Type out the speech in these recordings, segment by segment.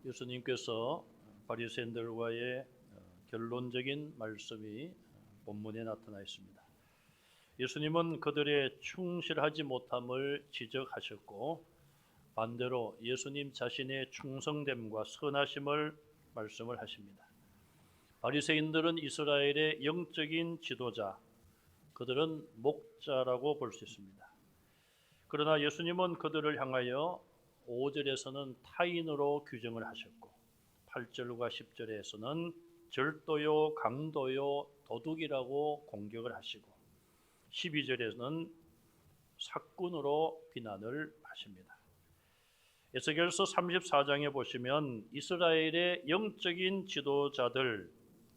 예수님께서 바리새인들과의 결론적인 말씀이 본문에 나타나 있습니다. 예수님은 그들의 충실하지 못함을 지적하셨고 반대로 예수님 자신의 충성됨과 선하심을 말씀을 하십니다. 바리새인들은 이스라엘의 영적인 지도자, 그들은 목자라고 볼 수 있습니다. 그러나 예수님은 그들을 향하여 5절에서는 타인으로 규정을 하셨고 8절과 10절에서는 절도요, 강도요, 도둑이라고 공격을 하시고 12절에서는 사꾼으로 비난을 하십니다. 에스겔서 34장에 보시면 이스라엘의 영적인 지도자들,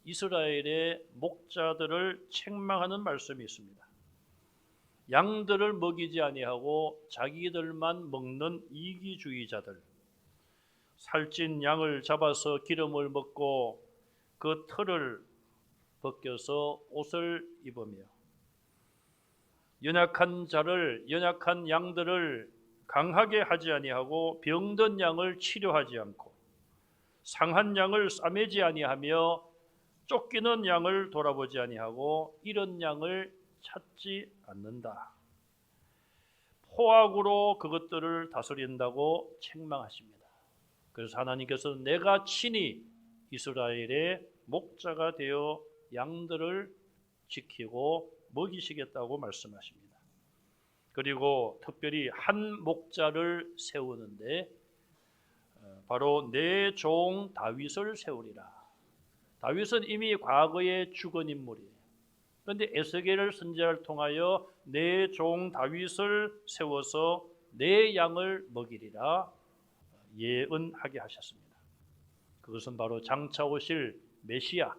이스라엘의 목자들을 책망하는 말씀이 있습니다. 양들을 먹이지 아니하고 자기들만 먹는 이기주의자들, 살찐 양을 잡아서 기름을 먹고 그 털을 벗겨서 옷을 입으며 연약한 양들을 강하게 하지 아니하고 병든 양을 치료하지 않고 상한 양을 싸매지 아니하며 쫓기는 양을 돌아보지 아니하고 이런 양을 찾지 않는다. 포악으로 그것들을 다스린다고 책망하십니다. 그래서 하나님께서는 내가 친히 이스라엘의 목자가 되어 양들을 지키고 먹이시겠다고 말씀하십니다. 그리고 특별히 한 목자를 세우는데 바로 내 종 다윗을 세우리라. 다윗은 이미 과거에 죽은 인물이에요. 그런데 에스겔을 선지자를 통하여 내 종 다윗을 세워서 내 양을 먹이리라 예언하게 하셨습니다. 그것은 바로 장차 오실 메시아,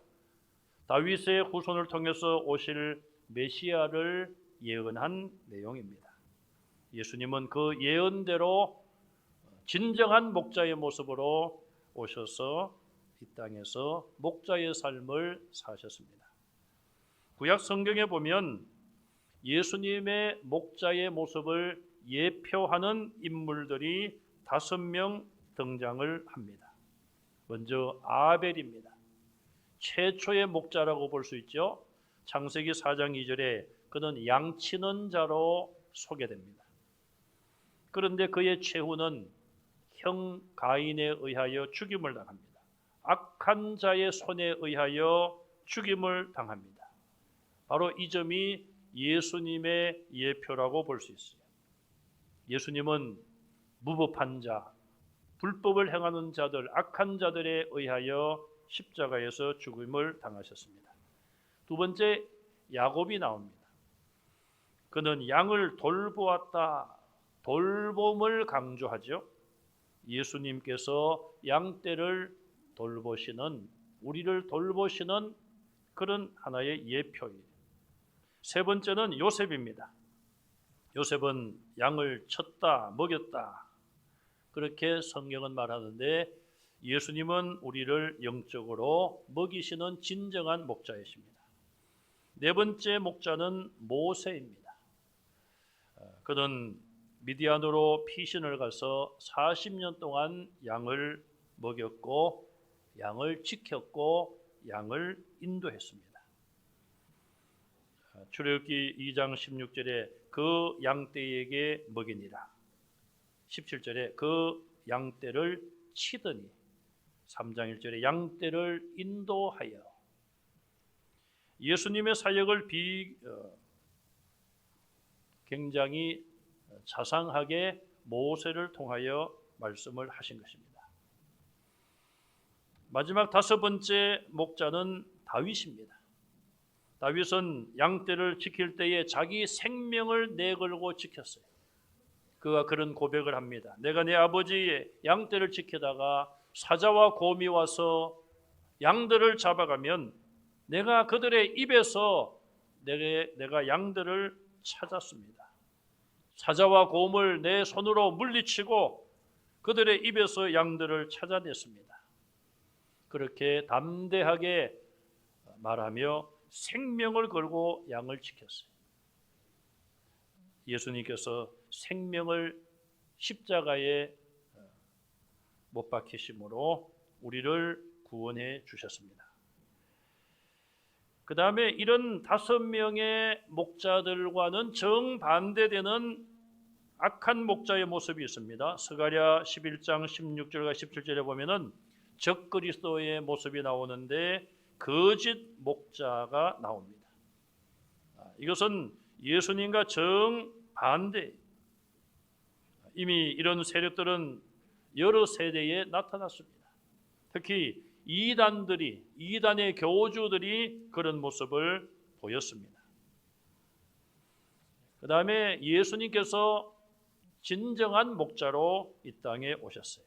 다윗의 후손을 통해서 오실 메시아를 예언한 내용입니다. 예수님은 그 예언대로 진정한 목자의 모습으로 오셔서 이 땅에서 목자의 삶을 사셨습니다. 구약 성경에 보면 예수님의 목자의 모습을 예표하는 인물들이 5명 등장을 합니다. 먼저 아벨입니다. 최초의 목자라고 볼 수 있죠. 창세기 4장 2절에 그는 양치는 자로 소개됩니다. 그런데 그의 최후는 형 가인에 의하여 죽임을 당합니다. 악한 자의 손에 의하여 죽임을 당합니다. 바로 이 점이 예수님의 예표라고 볼 수 있어요. 예수님은 무법한 자, 불법을 행하는 자들, 악한 자들에 의하여 십자가에서 죽임을 당하셨습니다. 두 번째, 야곱이 나옵니다. 그는 양을 돌보았다, 돌봄을 강조하죠. 예수님께서 양떼를 돌보시는, 우리를 돌보시는 그런 하나의 예표예요. 세 번째는 요셉입니다. 요셉은 양을 쳤다, 먹였다, 그렇게 성경은 말하는데 예수님은 우리를 영적으로 먹이시는 진정한 목자이십니다. 네 번째 목자는 모세입니다. 그는 미디안으로 피신을 가서 40년 동안 양을 먹였고 양을 지켰고 양을 인도했습니다. 출애굽기 2장 16절에 그 양떼에게 먹이니라. 17절에 그 양떼를 치더니 3장 1절에 양떼를 인도하여. 예수님의 사역을 굉장히 자상하게 모세를 통하여 말씀을 하신 것입니다. 마지막 5번째 목자는 다윗입니다. 다윗은 양떼를 지킬 때에 자기 생명을 내걸고 지켰어요. 그가 그런 고백을 합니다. 내가 내 아버지의 양떼를 지키다가 사자와 곰이 와서 양들을 잡아가면 내가 그들의 입에서 내가 양들을 찾았습니다. 사자와 곰을 내 손으로 물리치고 그들의 입에서 양들을 찾아냈습니다. 그렇게 담대하게 말하며 생명을 걸고 양을 지켰어요. 예수님께서 생명을 십자가에 못 박히심으로 우리를 구원해 주셨습니다. 그 다음에 이런 5명의 목자들과는 정반대되는 악한 목자의 모습이 있습니다. 스가랴 11장 16절과 17절에 보면은 적그리스도의 모습이 나오는데 거짓 목자가 나옵니다. 이것은 예수님과 정반대. 이미 이런 세력들은 여러 세대에 나타났습니다. 특히 이단의 교주들이 그런 모습을 보였습니다. 그 다음에 예수님께서 진정한 목자로 이 땅에 오셨어요.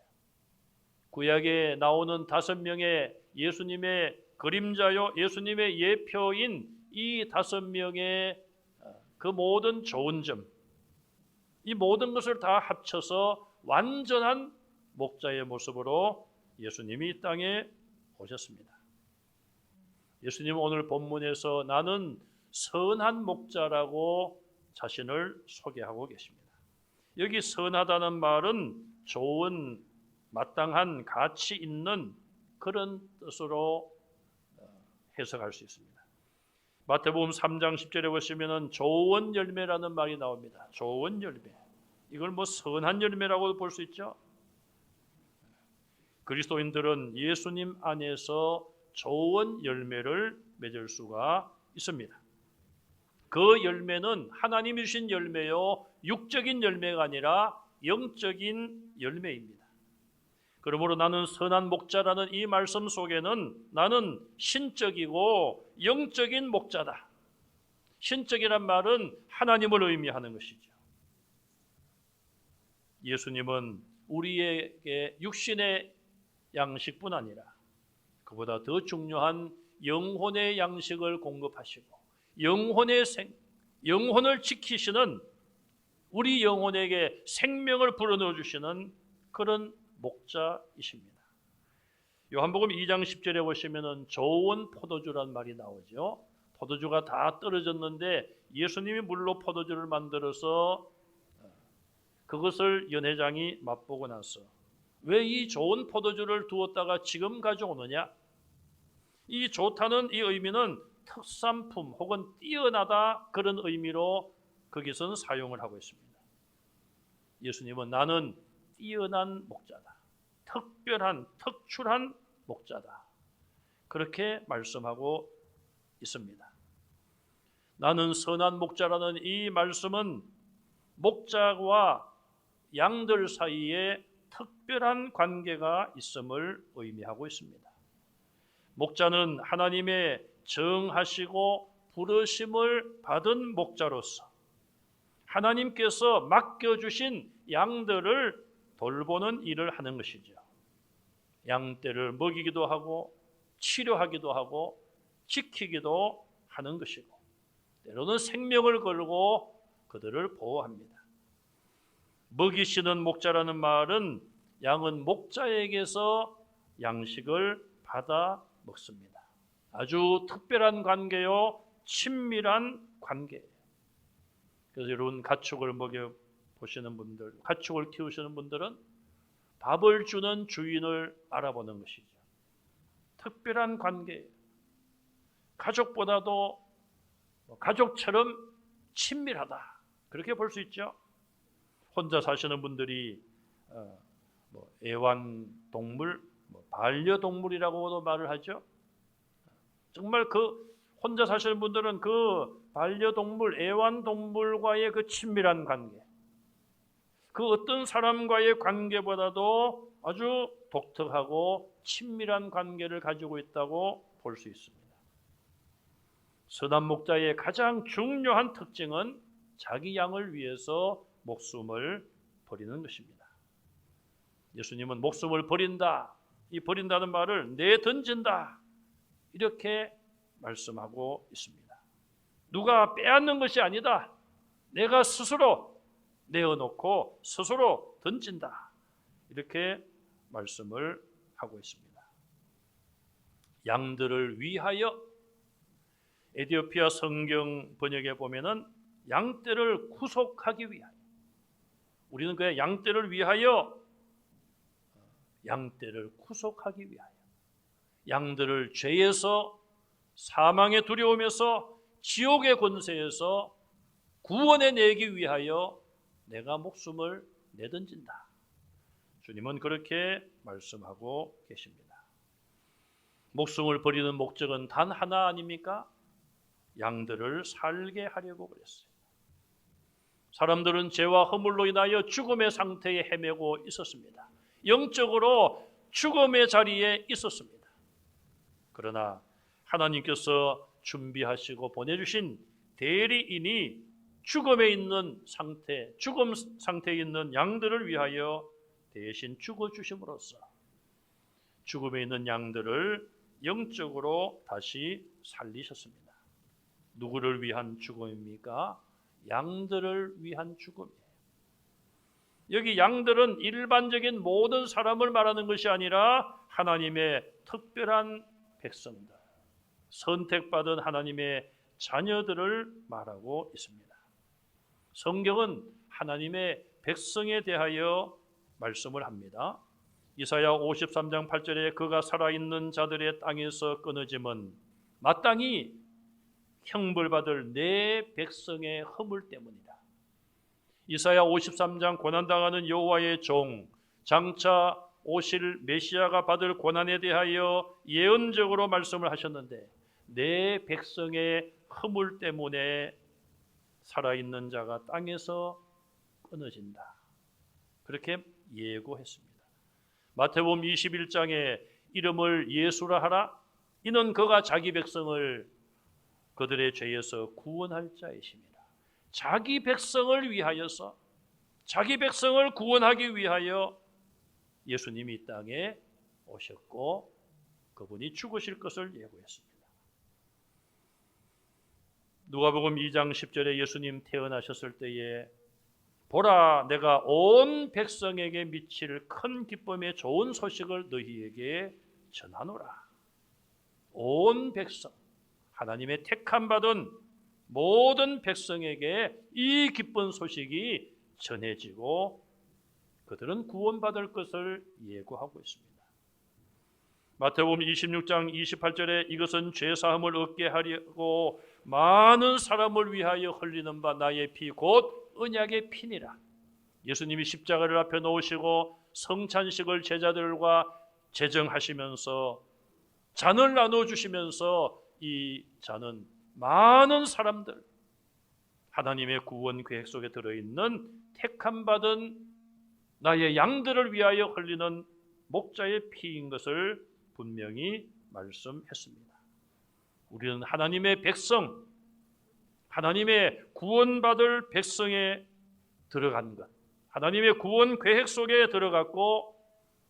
구약에 나오는 5명의 예수님의 그림자요, 예수님의 예표인 이 5명의 그 모든 좋은 점, 이 모든 것을 다 합쳐서 완전한 목자의 모습으로 예수님이 이 땅에 오셨습니다. 예수님은 오늘 본문에서 나는 선한 목자라고 자신을 소개하고 계십니다. 여기 선하다는 말은 좋은, 마땅한, 가치 있는 그런 뜻으로 해석할 수 있습니다. 마태복음 3장 10절에 보시면은 좋은 열매라는 말이 나옵니다. 좋은 열매. 이걸 뭐 선한 열매라고도 볼 수 있죠. 그리스도인들은 예수님 안에서 좋은 열매를 맺을 수가 있습니다. 그 열매는 하나님이 주신 열매요, 육적인 열매가 아니라 영적인 열매입니다. 그러므로 나는 선한 목자라는 이 말씀 속에는 나는 신적이고 영적인 목자다. 신적이란 말은 하나님을 의미하는 것이죠. 예수님은 우리에게 육신의 양식뿐 아니라 그보다 더 중요한 영혼의 양식을 공급하시고 영혼을 지키시는, 우리 영혼에게 생명을 불어넣어 주시는 그런 목자이십니다. 요한복음 2장 10절에 보시면은 좋은 포도주란 말이 나오죠. 포도주가 다 떨어졌는데 예수님이 물로 포도주를 만들어서 그것을 연회장이 맛보고 나서 왜 이 좋은 포도주를 두었다가 지금 가져오느냐? 이 좋다는 이 의미는 특산품 혹은 뛰어나다, 그런 의미로 거기서는 사용을 하고 있습니다. 예수님은 나는 뛰어난 목자다, 특별한, 특출한 목자다, 그렇게 말씀하고 있습니다. 나는 선한 목자라는 이 말씀은 목자와 양들 사이에 특별한 관계가 있음을 의미하고 있습니다. 목자는 하나님의 정하시고 부르심을 받은 목자로서 하나님께서 맡겨주신 양들을 돌보는 일을 하는 것이죠. 양떼를 먹이기도 하고 치료하기도 하고 지키기도 하는 것이고, 때로는 생명을 걸고 그들을 보호합니다. 먹이시는 목자라는 말은 양은 목자에게서 양식을 받아 먹습니다. 아주 특별한 관계요, 친밀한 관계예요. 그래서 여러분, 가축을 먹여 보시는 분들, 가축을 키우시는 분들은 밥을 주는 주인을 알아보는 것이죠. 특별한 관계예요. 가족보다도 가족처럼 친밀하다, 그렇게 볼 수 있죠. 혼자 사시는 분들이 애완동물, 반려동물이라고도 말을 하죠. 정말 그 혼자 사시는 분들은 그 반려동물, 애완동물과의 그 친밀한 관계, 그 어떤 사람과의 관계보다도 아주 독특하고 친밀한 관계를 가지고 있다고 볼 수 있습니다. 선한 목자의 가장 중요한 특징은 자기 양을 위해서 목숨을 버리는 것입니다. 예수님은 목숨을 버린다, 이 버린다는 말을 내던진다, 이렇게 말씀하고 있습니다. 누가 빼앗는 것이 아니다. 내가 스스로 내어놓고 스스로 던진다, 이렇게 말씀을 하고 있습니다. 양들을 위하여, 에티오피아 성경 번역에 보면은 양떼를 구속하기 위하여, 우리는 그냥 양떼를 위하여 양떼를 구속하기 위하여, 양들을 죄에서, 사망의 두려움에서, 지옥의 권세에서 구원해 내기 위하여 내가 목숨을 내던진다. 주님은 그렇게 말씀하고 계십니다. 목숨을 버리는 목적은 단 하나 아닙니까? 양들을 살게 하려고 그랬어요. 사람들은 죄와 허물로 인하여 죽음의 상태에 헤매고 있었습니다. 영적으로 죽음의 자리에 있었습니다. 그러나 하나님께서 준비하시고 보내주신 대리인이 죽음에 있는 상태, 죽음 상태에 있는 양들을 위하여 대신 죽어주심으로써 죽음에 있는 양들을 영적으로 다시 살리셨습니다. 누구를 위한 죽음입니까? 양들을 위한 죽음이에요. 여기 양들은 일반적인 모든 사람을 말하는 것이 아니라 하나님의 특별한 백성들, 선택받은 하나님의 자녀들을 말하고 있습니다. 성경은 하나님의 백성에 대하여 말씀을 합니다. 이사야 53장 8절에 그가 살아있는 자들의 땅에서 끊어짐은 마땅히 형벌받을 내 백성의 허물 때문이다. 이사야 53장 고난당하는 여호와의 종, 장차 오실 메시아가 받을 고난에 대하여 예언적으로 말씀을 하셨는데 내 백성의 허물 때문에 살아있는 자가 땅에서 끊어진다. 그렇게 예고했습니다. 마태복음 21장에 이름을 예수라 하라. 이는 그가 자기 백성을 그들의 죄에서 구원할 자이십니다. 자기 백성을 위하여서, 자기 백성을 구원하기 위하여 예수님이 이 땅에 오셨고 그분이 죽으실 것을 예고했습니다. 누가복음 2장 10절에 예수님 태어나셨을 때에 보라, 내가 온 백성에게 미칠 큰 기쁨의 좋은 소식을 너희에게 전하노라. 온 백성, 하나님의 택함 받은 모든 백성에게 이 기쁜 소식이 전해지고 그들은 구원받을 것을 예고하고 있습니다. 마태복음 26장 28절에 이것은 죄사함을 얻게 하려고 많은 사람을 위하여 흘리는 바 나의 피 곧 언약의 피니라. 예수님이 십자가를 앞에 놓으시고 성찬식을 제자들과 제정하시면서 잔을 나눠주시면서 이 잔은 많은 사람들, 하나님의 구원 계획 속에 들어있는 택함 받은 나의 양들을 위하여 흘리는 목자의 피인 것을 분명히 말씀했습니다. 우리는 하나님의 백성, 하나님의 구원받을 백성에 들어간 것, 하나님의 구원 계획 속에 들어갔고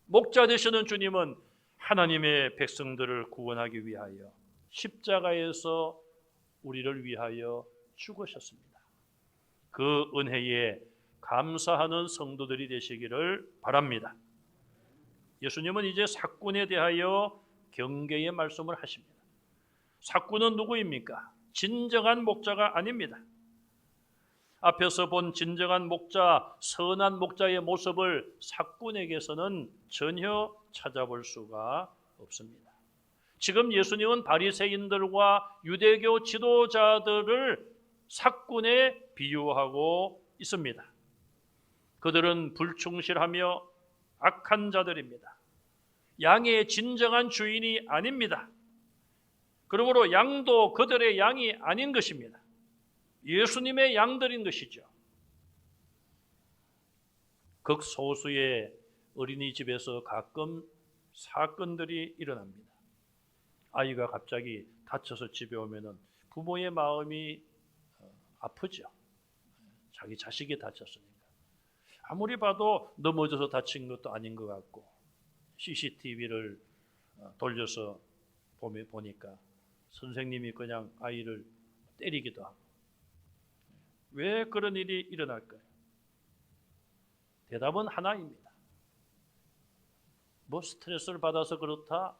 목자 되시는 주님은 하나님의 백성들을 구원하기 위하여 십자가에서 우리를 위하여 죽으셨습니다. 그 은혜에 감사하는 성도들이 되시기를 바랍니다. 예수님은 이제 삭군에 대하여 경계의 말씀을 하십니다. 삭군은 누구입니까? 진정한 목자가 아닙니다. 앞에서 본 진정한 목자, 선한 목자의 모습을 삭군에게서는 전혀 찾아볼 수가 없습니다. 지금 예수님은 바리새인들과 유대교 지도자들을 삭군에 비유하고 있습니다. 그들은 불충실하며 악한 자들입니다. 양의 진정한 주인이 아닙니다. 그러므로 양도 그들의 양이 아닌 것입니다. 예수님의 양들인 것이죠. 극소수의 어린이집에서 가끔 사건들이 일어납니다. 아이가 갑자기 다쳐서 집에 오면은 부모의 마음이 아프죠. 자기 자식이 다쳤으니까. 아무리 봐도 넘어져서 다친 것도 아닌 것 같고 CCTV를 돌려서 보니까 선생님이 그냥 아이를 때리기도 하고. 왜 그런 일이 일어날까요? 대답은 하나입니다. 뭐 스트레스를 받아서 그렇다.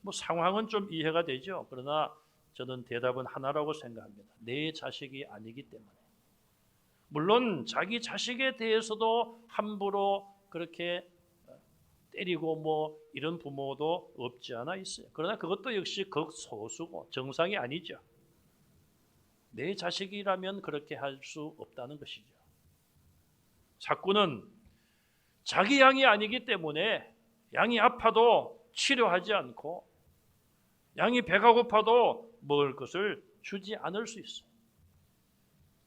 뭐 상황은 좀 이해가 되죠. 그러나 저는 대답은 하나라고 생각합니다. 내 자식이 아니기 때문에. 물론 자기 자식에 대해서도 함부로 그렇게 때리고 뭐 이런 부모도 없지 않아 있어요. 그러나 그것도 역시 극소수고 정상이 아니죠. 내 자식이라면 그렇게 할 수 없다는 것이죠. 사꾼은 자기 양이 아니기 때문에 양이 아파도 치료하지 않고 양이 배가 고파도 먹을 것을 주지 않을 수 있어요.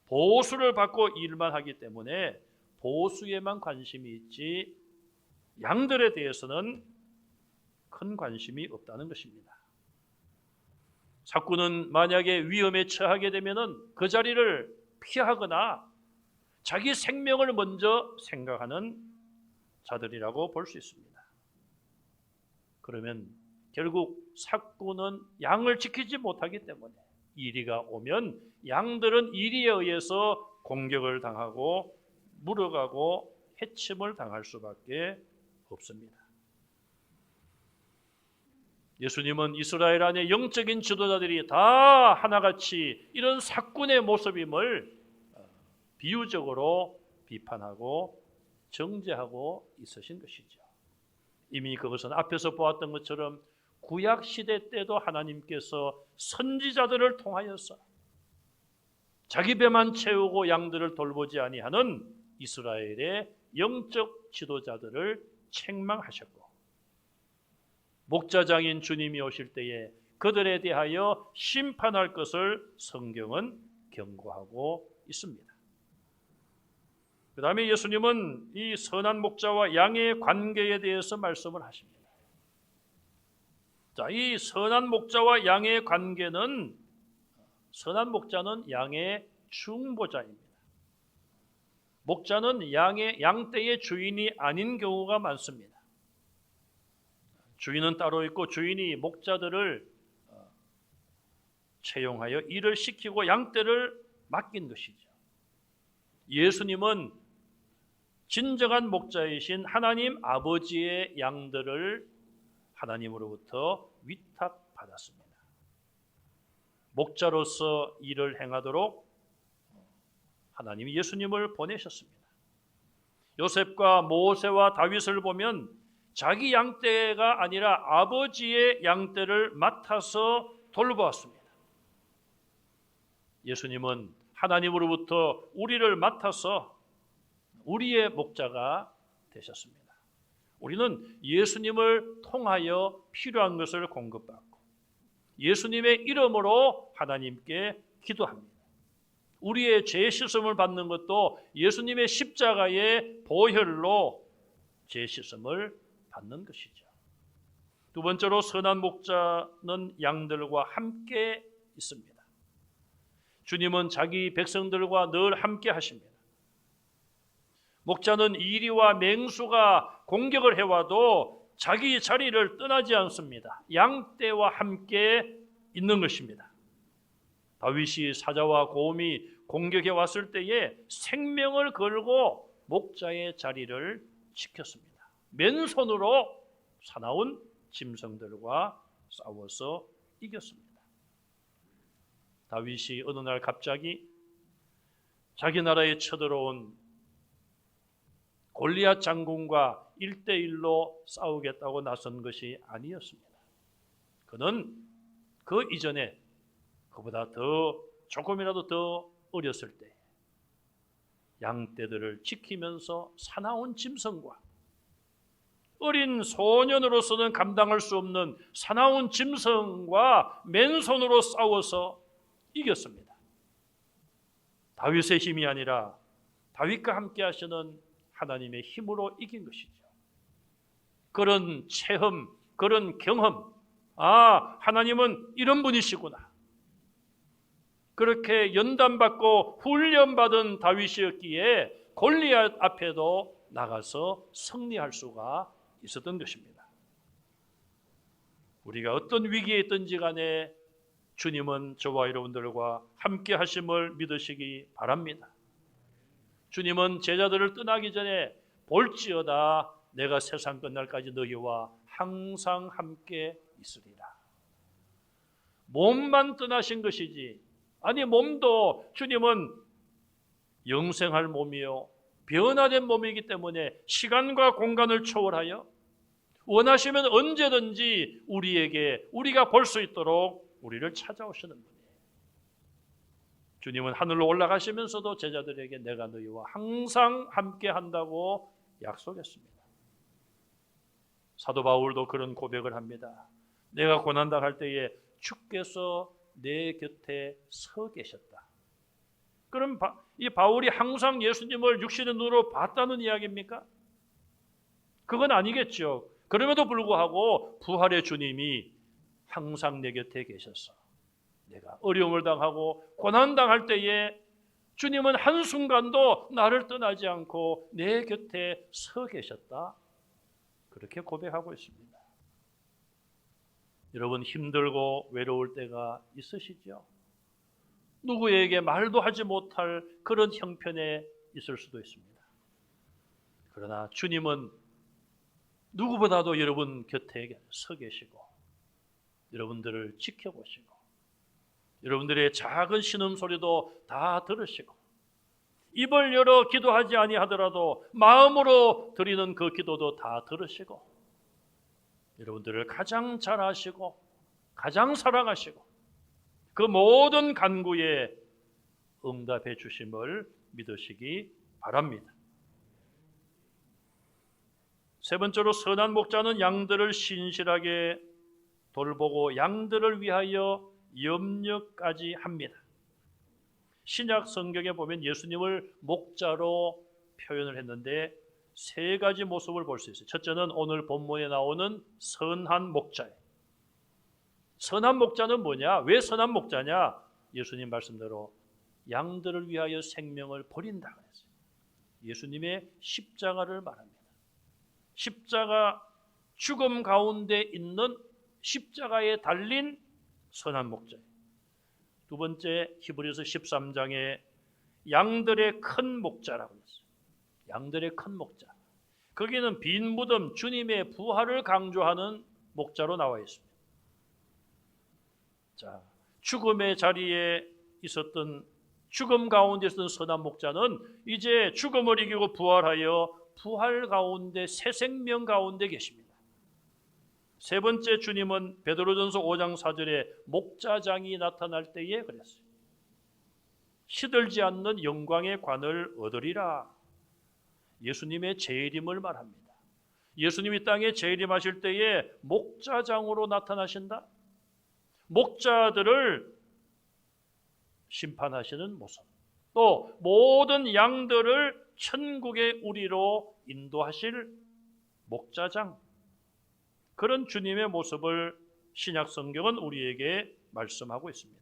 보수를 받고 일만 하기 때문에 보수에만 관심이 있지 양들에 대해서는 큰 관심이 없다는 것입니다. 사꾼은 만약에 위험에 처하게 되면은 그 자리를 피하거나 자기 생명을 먼저 생각하는 자들이라고 볼 수 있습니다. 그러면 결국 사꾼은 양을 지키지 못하기 때문에 이리가 오면 양들은 이리에 의해서 공격을 당하고 물어가고 해침을 당할 수밖에 없습니다. 예수님은 이스라엘 안에 영적인 지도자들이 다 하나같이 이런 사꾼의 모습임을 비유적으로 비판하고 정죄하고 있으신 것이죠. 이미 그것은 앞에서 보았던 것처럼 구약 시대 때도 하나님께서 선지자들을 통하여서 자기 배만 채우고 양들을 돌보지 아니하는 이스라엘의 영적 지도자들을 책망하셨고, 목자장인 주님이 오실 때에 그들에 대하여 심판할 것을 성경은 경고하고 있습니다. 그 다음에 예수님은 이 선한 목자와 양의 관계에 대해서 말씀을 하십니다. 자, 이 선한 목자와 양의 관계는, 선한 목자는 양의 중보자입니다. 목자는 양떼의 주인이 아닌 경우가 많습니다. 주인은 따로 있고 주인이 목자들을 채용하여 일을 시키고 양떼를 맡긴 것이죠. 예수님은 진정한 목자이신 하나님 아버지의 양들을 하나님으로부터 위탁받았습니다. 목자로서 일을 행하도록 하나님이 예수님을 보내셨습니다. 요셉과 모세와 다윗을 보면 자기 양떼가 아니라 아버지의 양떼를 맡아서 돌보았습니다. 예수님은 하나님으로부터 우리를 맡아서 우리의 목자가 되셨습니다. 우리는 예수님을 통하여 필요한 것을 공급받고 예수님의 이름으로 하나님께 기도합니다. 우리의 죄 씻음을 받는 것도 예수님의 십자가의 보혈로 죄 씻음을 받는 것이죠. 두 번째로 선한 목자는 양들과 함께 있습니다. 주님은 자기 백성들과 늘 함께 하십니다. 목자는 이리와 맹수가 공격을 해와도 자기 자리를 떠나지 않습니다. 양떼와 함께 있는 것입니다. 다윗이 사자와 곰이 공격해 왔을 때에 생명을 걸고 목자의 자리를 지켰습니다. 맨손으로 사나운 짐승들과 싸워서 이겼습니다. 다윗이 어느 날 갑자기 자기 나라에 쳐들어온 골리앗 장군과 1대1로 싸우겠다고 나선 것이 아니었습니다. 그는 그 이전에 그보다 조금이라도 더 어렸을 때 양떼들을 지키면서 사나운 짐승과 어린 소년으로서는 감당할 수 없는 사나운 짐승과 맨손으로 싸워서 이겼습니다. 다윗의 힘이 아니라 다윗과 함께 하시는 하나님의 힘으로 이긴 것이죠. 그런 체험, 그런 경험, 하나님은 이런 분이시구나. 그렇게 연단받고 훈련받은 다윗이었기에 골리앗 앞에도 나가서 승리할 수가 있었던 것입니다. 우리가 어떤 위기에 있든지 간에 주님은 저와 여러분들과 함께 하심을 믿으시기 바랍니다. 주님은 제자들을 떠나기 전에 볼지어다 내가 세상 끝날까지 너희와 항상 함께 있으리라. 몸만 떠나신 것이지, 아니 몸도 주님은 영생할 몸이요 변화된 몸이기 때문에 시간과 공간을 초월하여 원하시면 언제든지 우리가 볼 수 있도록 우리를 찾아오시는 분이에요. 주님은 하늘로 올라가시면서도 제자들에게 내가 너희와 항상 함께 한다고 약속했습니다. 사도 바울도 그런 고백을 합니다. 내가 고난당할 때에 주께서 내 곁에 서 계셨다. 그럼 이 바울이 항상 예수님을 육신의 눈으로 봤다는 이야기입니까? 그건 아니겠죠. 그럼에도 불구하고 부활의 주님이 항상 내 곁에 계셔서 내가 어려움을 당하고 고난당할 때에 주님은 한순간도 나를 떠나지 않고 내 곁에 서 계셨다. 그렇게 고백하고 있습니다. 여러분, 힘들고 외로울 때가 있으시죠? 누구에게 말도 하지 못할 그런 형편에 있을 수도 있습니다. 그러나 주님은 누구보다도 여러분 곁에 서 계시고 여러분들을 지켜보시고 여러분들의 작은 신음소리도 다 들으시고 입을 열어 기도하지 아니하더라도 마음으로 드리는 그 기도도 다 들으시고 여러분들을 가장 잘 아시고 가장 사랑하시고 그 모든 간구에 응답해 주심을 믿으시기 바랍니다. 세 번째로, 선한 목자는 양들을 신실하게 돌보고 양들을 위하여 염려까지 합니다. 신약 성경에 보면 예수님을 목자로 표현을 했는데 세 가지 모습을 볼 수 있어요. 첫째는 오늘 본문에 나오는 선한 목자예요. 선한 목자는 뭐냐? 왜 선한 목자냐? 예수님 말씀대로 양들을 위하여 생명을 버린다 그랬어요. 예수님의 십자가를 말합니다. 십자가, 죽음 가운데 있는 십자가에 달린 선한 목자예요. 두 번째, 히브리서 13장에 양들의 큰 목자라고 했어요. 양들의 큰 목자. 거기는 빈 무덤, 주님의 부활을 강조하는 목자로 나와 있습니다. 자, 죽음의 자리에 있었던, 죽음 가운데 있었던 선한 목자는 이제 죽음을 이기고 부활하여 부활 가운데 새 생명 가운데 계십니다. 세 번째, 주님은 베드로전서 5장 4절에 목자장이 나타날 때에 그랬어요. 시들지 않는 영광의 관을 얻으리라. 예수님의 재림을 말합니다. 예수님이 땅에 재림하실 때에 목자장으로 나타나신다. 목자들을 심판하시는 모습, 또 모든 양들을 천국의 우리로 인도하실 목자장, 그런 주님의 모습을 신약 성경은 우리에게 말씀하고 있습니다.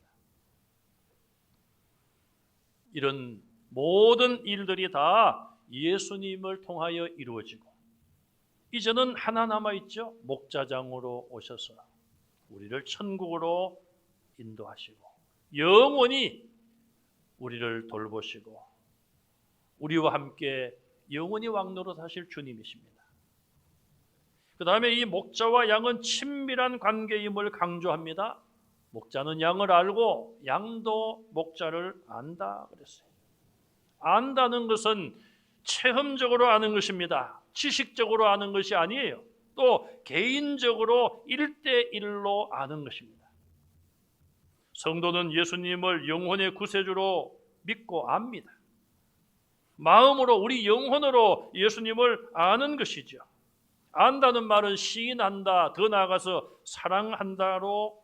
이런 모든 일들이 다 예수님을 통하여 이루어지고 이제는 하나 남아있죠. 목자장으로 오셔서 우리를 천국으로 인도하시고 영원히 우리를 돌보시고 우리와 함께 영원히 왕노릇하실 주님이십니다. 그 다음에 이 목자와 양은 친밀한 관계임을 강조합니다. 목자는 양을 알고 양도 목자를 안다 그랬어요. 안다는 것은 체험적으로 아는 것입니다. 지식적으로 아는 것이 아니에요. 또 개인적으로 1대1로 아는 것입니다. 성도는 예수님을 영혼의 구세주로 믿고 압니다. 마음으로, 우리 영혼으로 예수님을 아는 것이죠. 안다는 말은 시인한다, 더 나아가서 사랑한다로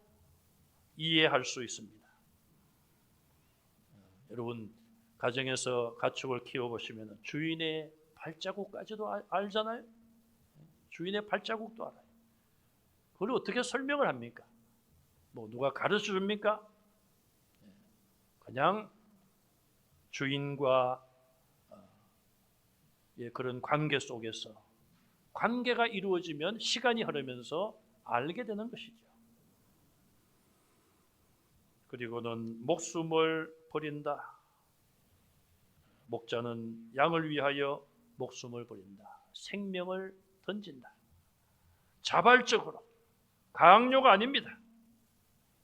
이해할 수 있습니다. 여러분, 가정에서 가축을 키워보시면 주인의 발자국까지도 알잖아요. 주인의 발자국도 알아요. 그걸 어떻게 설명을 합니까? 뭐 누가 가르쳐 줍니까? 그냥 주인과 그런 관계 속에서 관계가 이루어지면 시간이 흐르면서 알게 되는 것이죠. 그리고는 목숨을 버린다. 목자는 양을 위하여 목숨을 버린다. 생명을 던진다. 자발적으로, 강요가 아닙니다.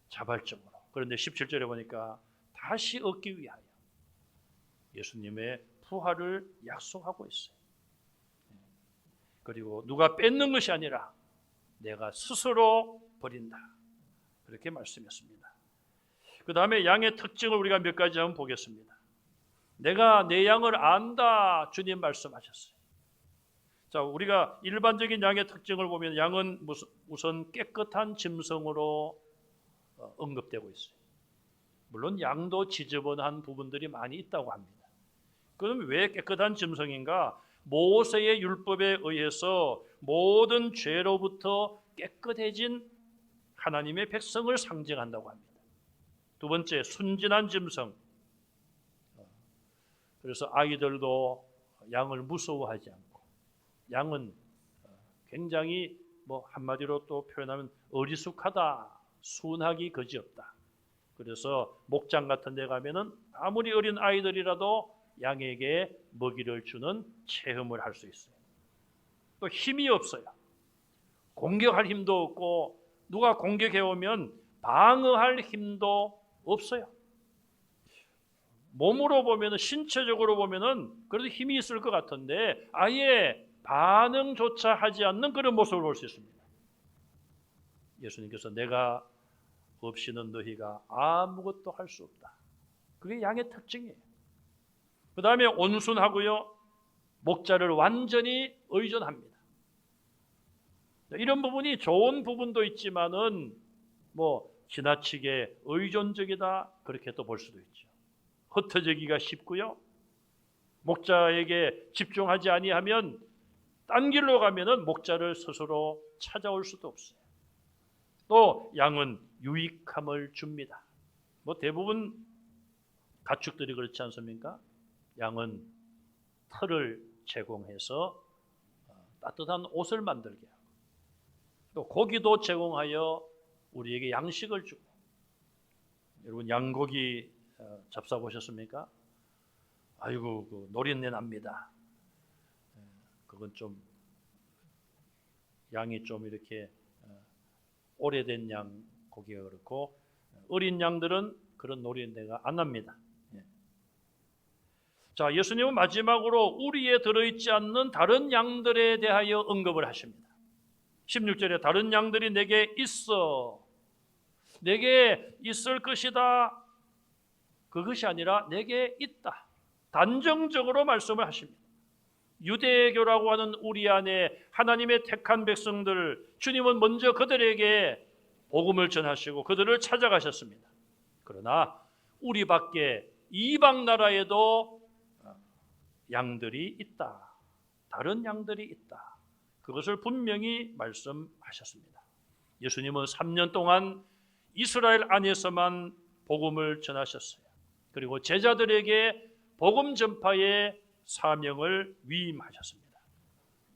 자발적으로. 그런데 17절에 보니까 다시 얻기 위하여 예수님의 부활을 약속하고 있어요. 그리고 누가 뺏는 것이 아니라 내가 스스로 버린다. 그렇게 말씀했습니다. 그 다음에 양의 특징을 우리가 몇 가지 한번 보겠습니다. 내가 내 양을 안다. 주님 말씀하셨어요. 자, 우리가 일반적인 양의 특징을 보면 양은 우선 깨끗한 짐승으로 언급되고 있어요. 물론 양도 지저분한 부분들이 많이 있다고 합니다. 그럼 왜 깨끗한 짐승인가? 모세의 율법에 의해서 모든 죄로부터 깨끗해진 하나님의 백성을 상징한다고 합니다. 두 번째, 순진한 짐승. 그래서 아이들도 양을 무서워하지 않고, 양은 굉장히 한마디로 또 표현하면 어리숙하다, 순하기 그지없다. 그래서 목장 같은 데 가면은 아무리 어린 아이들이라도 양에게 먹이를 주는 체험을 할 수 있어요. 또 힘이 없어요. 공격할 힘도 없고, 누가 공격해 오면 방어할 힘도 없어요. 몸으로 보면은, 신체적으로 보면은 그래도 힘이 있을 것 같은데 아예 반응조차 하지 않는 그런 모습을 볼 수 있습니다. 예수님께서 내가 없이는 너희가 아무것도 할 수 없다. 그게 양의 특징이에요. 그 다음에 온순하고요, 목자를 완전히 의존합니다. 이런 부분이 좋은 부분도 있지만은 지나치게 의존적이다, 그렇게 또 볼 수도 있죠. 흩어지기가 쉽고요, 목자에게 집중하지 아니하면 딴 길로 가면은 목자를 스스로 찾아올 수도 없어요. 또 양은 유익함을 줍니다. 대부분 가축들이 그렇지 않습니까? 양은 털을 제공해서 따뜻한 옷을 만들게 하고, 또 고기도 제공하여 우리에게 양식을 주고. 여러분, 양고기 잡사 보셨습니까? 아이고, 그 노린내 납니다. 그건 좀 양이 좀 이렇게 오래된 양 고기가 그렇고, 어린 양들은 그런 노린내가 안 납니다. 자, 예수님은 마지막으로 우리에 들어있지 않는 다른 양들에 대하여 언급을 하십니다. 16절에 다른 양들이 내게 있어, 내게 있을 것이다, 그것이 아니라 내게 있다, 단정적으로 말씀을 하십니다. 유대교라고 하는 우리 안에 하나님의 택한 백성들, 주님은 먼저 그들에게 복음을 전하시고 그들을 찾아가셨습니다. 그러나 우리 밖에 이방 나라에도 양들이 있다, 다른 양들이 있다, 그것을 분명히 말씀하셨습니다. 예수님은 3년 동안 이스라엘 안에서만 복음을 전하셨어요. 그리고 제자들에게 복음 전파의 사명을 위임하셨습니다.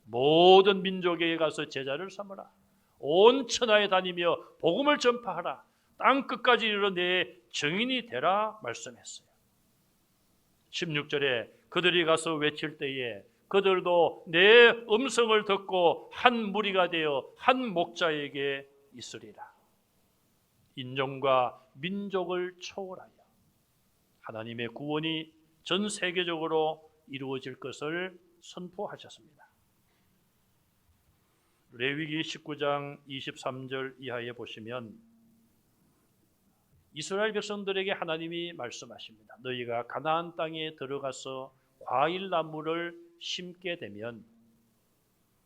모든 민족에 가서 제자를 삼으라, 온 천하에 다니며 복음을 전파하라, 땅 끝까지 이르러 내 증인이 되라 말씀했어요. 16절에 그들이 가서 외칠 때에 그들도 내 음성을 듣고 한 무리가 되어 한 목자에게 있으리라. 인종과 민족을 초월하여 하나님의 구원이 전 세계적으로 이루어질 것을 선포하셨습니다. 레위기 19장 23절 이하에 보시면 이스라엘 백성들에게 하나님이 말씀하십니다. 너희가 가나안 땅에 들어가서 과일 나무를 심게 되면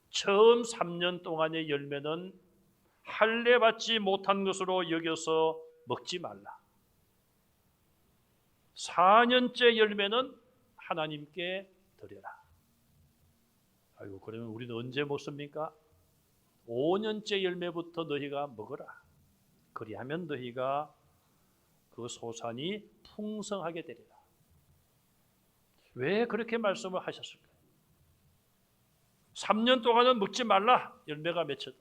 처음 3년 동안의 열매는 할례 받지 못한 것으로 여겨서 먹지 말라. 4년째 열매는 하나님께 드려라. 아이고, 그러면 우리는 언제 먹습니까? 5년째 열매부터 너희가 먹어라. 그리하면 너희가 그 소산이 풍성하게 되리라. 왜 그렇게 말씀을 하셨을까요? 3년 동안은 먹지 말라. 열매가 맺혀도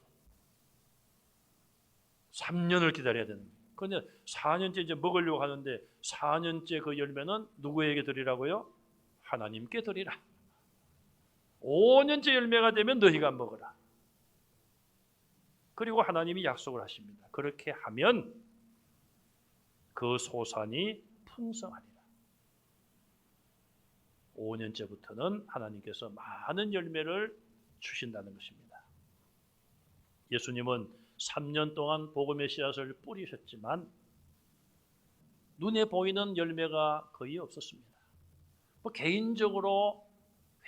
3년을 기다려야 되는 거예요. 그런데 4년째 이제 먹으려고 하는데 4년째 그 열매는 누구에게 드리라고요? 하나님께 드리라. 5년째 열매가 되면 너희가 먹어라. 그리고 하나님이 약속을 하십니다. 그렇게 하면 그 소산이 풍성하리라. 5년째부터는 하나님께서 많은 열매를 주신다는 것입니다. 예수님은 3년 동안 복음의 씨앗을 뿌리셨지만 눈에 보이는 열매가 거의 없었습니다. 개인적으로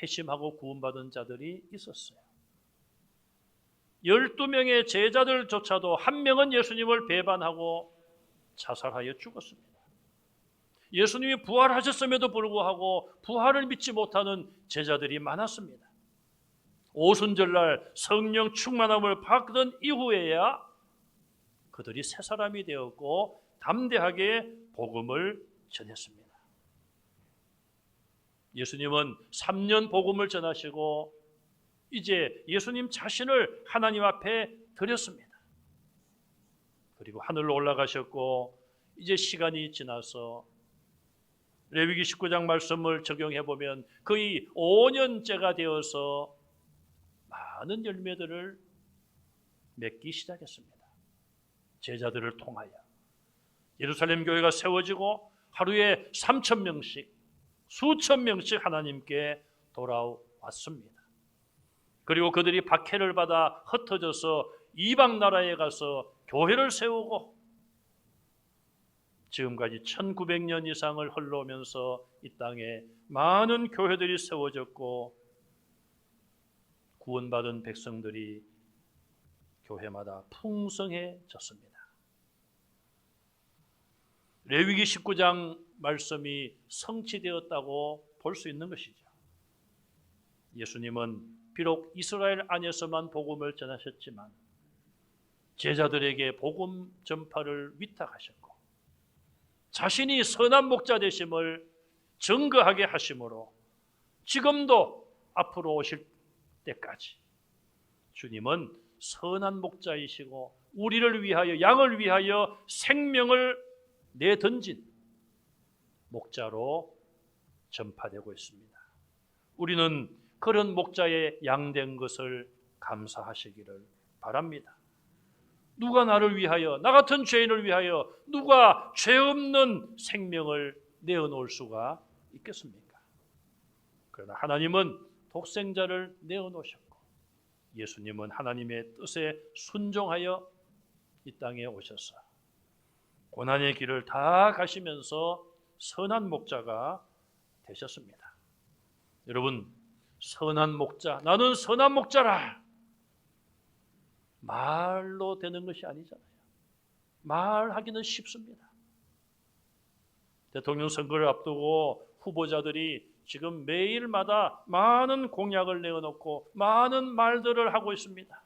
회심하고 구원받은 자들이 있었어요. 12명의 제자들조차도 한 명은 예수님을 배반하고 자살하여 죽었습니다. 예수님이 부활하셨음에도 불구하고 부활을 믿지 못하는 제자들이 많았습니다. 오순절날 성령 충만함을 받던 이후에야 그들이 새 사람이 되었고 담대하게 복음을 전했습니다. 예수님은 3년 복음을 전하시고 이제 예수님 자신을 하나님 앞에 드렸습니다. 그리고 하늘로 올라가셨고 이제 시간이 지나서 레위기 19장 말씀을 적용해 보면 거의 5년째가 되어서 많은 열매들을 맺기 시작했습니다. 제자들을 통하여 예루살렘 교회가 세워지고 하루에 3,000명씩 수천 명씩 하나님께 돌아왔습니다. 그리고 그들이 박해를 받아 흩어져서 이방 나라에 가서 교회를 세우고 지금까지 1900년 이상을 흘러오면서 이 땅에 많은 교회들이 세워졌고 구원받은 백성들이 교회마다 풍성해졌습니다. 레위기 19장 말씀이 성취되었다고 볼 수 있는 것이죠. 예수님은 비록 이스라엘 안에서만 복음을 전하셨지만 제자들에게 복음 전파를 위탁하셨고 자신이 선한 목자 되심을 증거하게 하심으로 지금도 앞으로 오실 때까지 주님은 선한 목자이시고 우리를 위하여 양을 위하여 생명을 내던진 목자로 전파되고 있습니다. 우리는 그런 목자의 양된 것을 감사하시기를 바랍니다. 누가 나를 위하여, 나 같은 죄인을 위하여 누가 죄 없는 생명을 내어놓을 수가 있겠습니까? 그러나 하나님은 독생자를 내어놓으셨고 예수님은 하나님의 뜻에 순종하여 이 땅에 오셔서 고난의 길을 다 가시면서 선한 목자가 되셨습니다. 여러분, 선한 목자, 나는 선한 목자라 말로 되는 것이 아니잖아요. 말하기는 쉽습니다. 대통령 선거를 앞두고 후보자들이 지금 매일마다 많은 공약을 내어놓고 많은 말들을 하고 있습니다.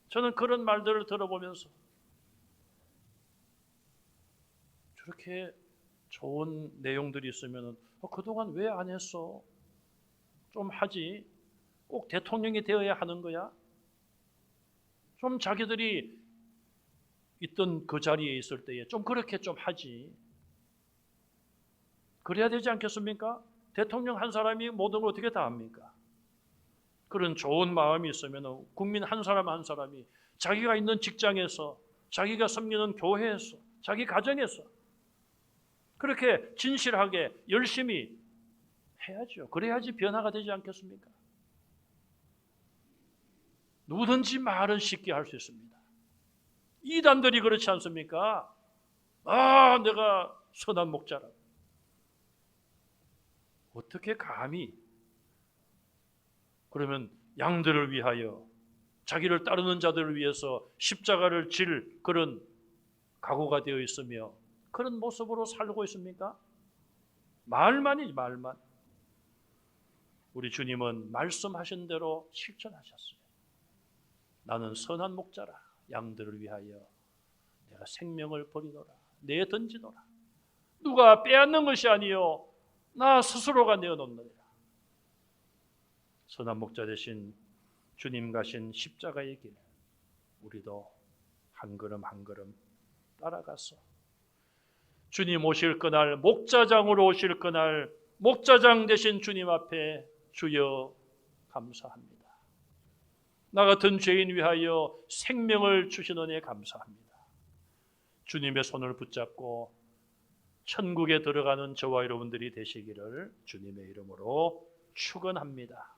저는 그런 말들을 들어보면서 저렇게 좋은 내용들이 있으면 그동안 왜 안 했어? 좀 하지. 꼭 대통령이 되어야 하는 거야? 좀 자기들이 있던 그 자리에 있을 때에 좀 그렇게 좀 하지. 그래야 되지 않겠습니까? 대통령 한 사람이 모든 걸 어떻게 다 합니까? 그런 좋은 마음이 있으면 국민 한 사람 한 사람이 자기가 있는 직장에서, 자기가 섬기는 교회에서, 자기 가정에서 그렇게 진실하게 열심히 해야죠. 그래야지 변화가 되지 않겠습니까? 누구든지 말은 쉽게 할 수 있습니다. 이단들이 그렇지 않습니까? 아, 내가 선한 목자라. 어떻게 감히 그러면 양들을 위하여 자기를 따르는 자들을 위해서 십자가를 질 그런 각오가 되어 있으며 그런 모습으로 살고 있습니까? 말만이지 말만. 우리 주님은 말씀하신 대로 실천하셨어요. 나는 선한 목자라. 양들을 위하여 내가 생명을 버리노라. 내던지노라. 누가 빼앗는 것이 아니요 나 스스로가 내어놓느니라. 선한 목자 되신 주님 가신 십자가의 길 우리도 한 걸음 한 걸음 따라가서 주님 오실 그날, 목자장으로 오실 그날 목자장 되신 주님 앞에 주여 감사합니다. 나 같은 죄인 위하여 생명을 주시느니 감사합니다. 주님의 손을 붙잡고 천국에 들어가는 저와 여러분들이 되시기를 주님의 이름으로 축원합니다.